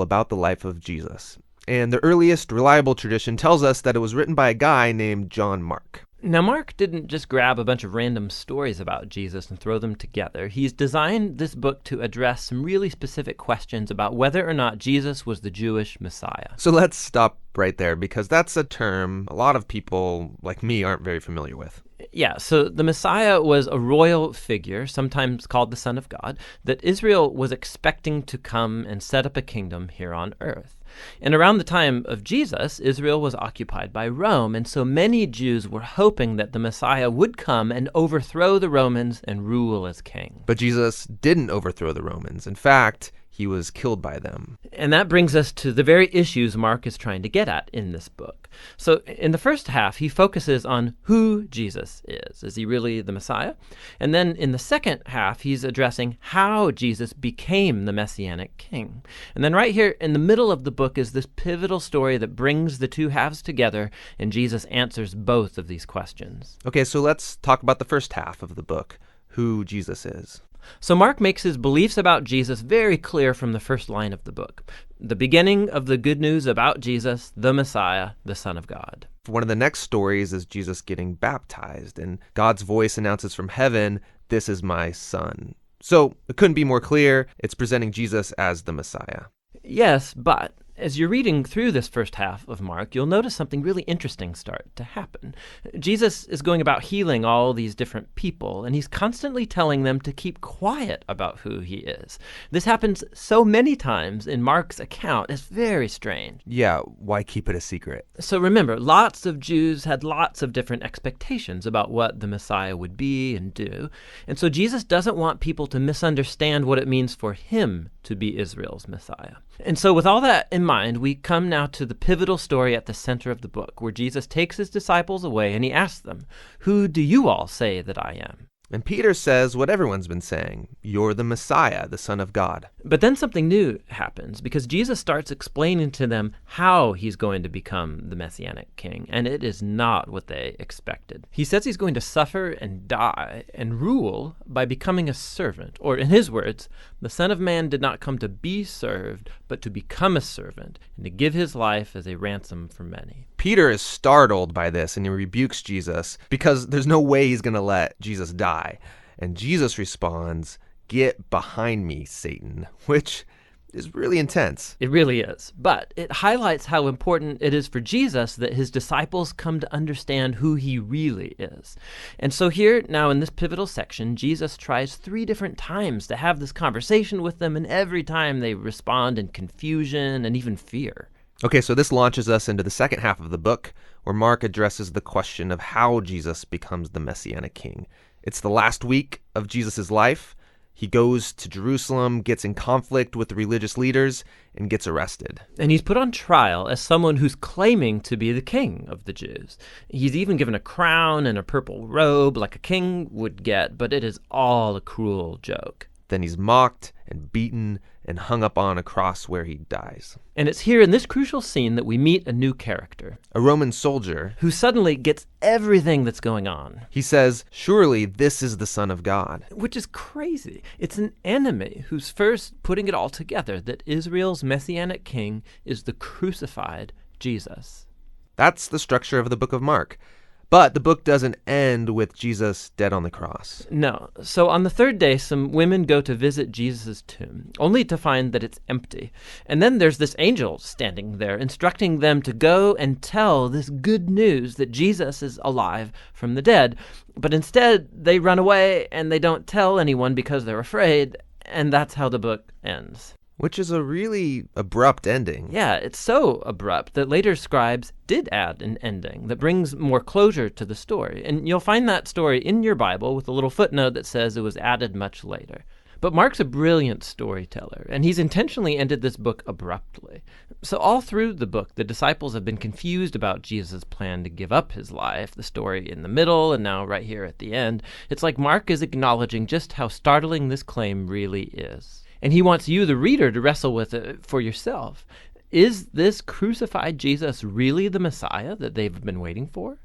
about the life of Jesus. And the earliest reliable tradition tells us that it was written by a guy named John Mark. Now, Mark didn't just grab a bunch of random stories about Jesus and throw them together. He's designed this book to address some really specific questions about whether or not Jesus was the Jewish Messiah. So let's stop right there, because that's a term a lot of people like me aren't very familiar with. Yeah, so the Messiah was a royal figure, sometimes called the Son of God, that Israel was expecting to come and set up a kingdom here on earth. And around the time of Jesus, Israel was occupied by Rome, and so many Jews were hoping that the Messiah would come and overthrow the Romans and rule as king. But Jesus didn't overthrow the Romans. In fact, he was killed by them. And that brings us to the very issues Mark is trying to get at in this book. So in the first half, he focuses on who Jesus is. Is he really the Messiah? And then in the second half, he's addressing how Jesus became the Messianic king. And then right here in the middle of the book is this pivotal story that brings the two halves together, and Jesus answers both of these questions. Okay, so let's talk about the first half of the book, who Jesus is. So Mark makes his beliefs about Jesus very clear from the first line of the book. The beginning of the good news about Jesus, the Messiah, the Son of God. One of the next stories is Jesus getting baptized, and God's voice announces from heaven, "This is my son." So it couldn't be more clear. It's presenting Jesus as the Messiah. Yes, but as you're reading through this first half of Mark, you'll notice something really interesting start to happen. Jesus is going about healing all these different people, and he's constantly telling them to keep quiet about who he is. This happens so many times in Mark's account, it's very strange. Yeah, why keep it a secret? So remember, lots of Jews had lots of different expectations about what the Messiah would be and do, and so Jesus doesn't want people to misunderstand what it means for him to be Israel's Messiah. And so with all that in mind, we come now to the pivotal story at the center of the book, where Jesus takes his disciples away and he asks them, "Who do you all say that I am?" And Peter says what everyone's been saying, "You're the Messiah, the Son of God." But then something new happens, because Jesus starts explaining to them how he's going to become the Messianic king, and it is not what they expected. He says he's going to suffer and die and rule by becoming a servant, or in his words, the Son of Man did not come to be served, but to become a servant and to give his life as a ransom for many. Peter is startled by this, and he rebukes Jesus because there's no way he's going to let Jesus die. And Jesus responds, "Get behind me, Satan," which is really intense. It really is. But it highlights how important it is for Jesus that his disciples come to understand who he really is. And so here, now in this pivotal section, Jesus tries 3 different times to have this conversation with them, and every time they respond in confusion and even fear. Okay, so this launches us into the second half of the book, where Mark addresses the question of how Jesus becomes the Messianic king. It's the last week of Jesus' life. He goes to Jerusalem, gets in conflict with the religious leaders, and gets arrested. And he's put on trial as someone who's claiming to be the king of the Jews. He's even given a crown and a purple robe like a king would get, but it is all a cruel joke. Then he's mocked and beaten and hung up on a cross where he dies. And it's here in this crucial scene that we meet a new character. A Roman soldier Who suddenly gets everything that's going on. He says, "Surely this is the Son of God." Which is crazy. It's an enemy who's first putting it all together, that Israel's Messianic king is the crucified Jesus. That's the structure of the book of Mark. But the book doesn't end with Jesus dead on the cross. No. So on the 3rd day, some women go to visit Jesus' tomb, only to find that it's empty. And then there's this angel standing there, instructing them to go and tell this good news that Jesus is alive from the dead. But instead, they run away and they don't tell anyone because they're afraid, and that's how the book ends. Which is a really abrupt ending. Yeah, it's so abrupt that later scribes did add an ending that brings more closure to the story. And you'll find that story in your Bible with a little footnote that says it was added much later. But Mark's a brilliant storyteller, and he's intentionally ended this book abruptly. So all through the book, the disciples have been confused about Jesus' plan to give up his life, the story in the middle, and now right here at the end. It's like Mark is acknowledging just how startling this claim really is. And he wants you, the reader, to wrestle with it for yourself. Is this crucified Jesus really the Messiah that they've been waiting for?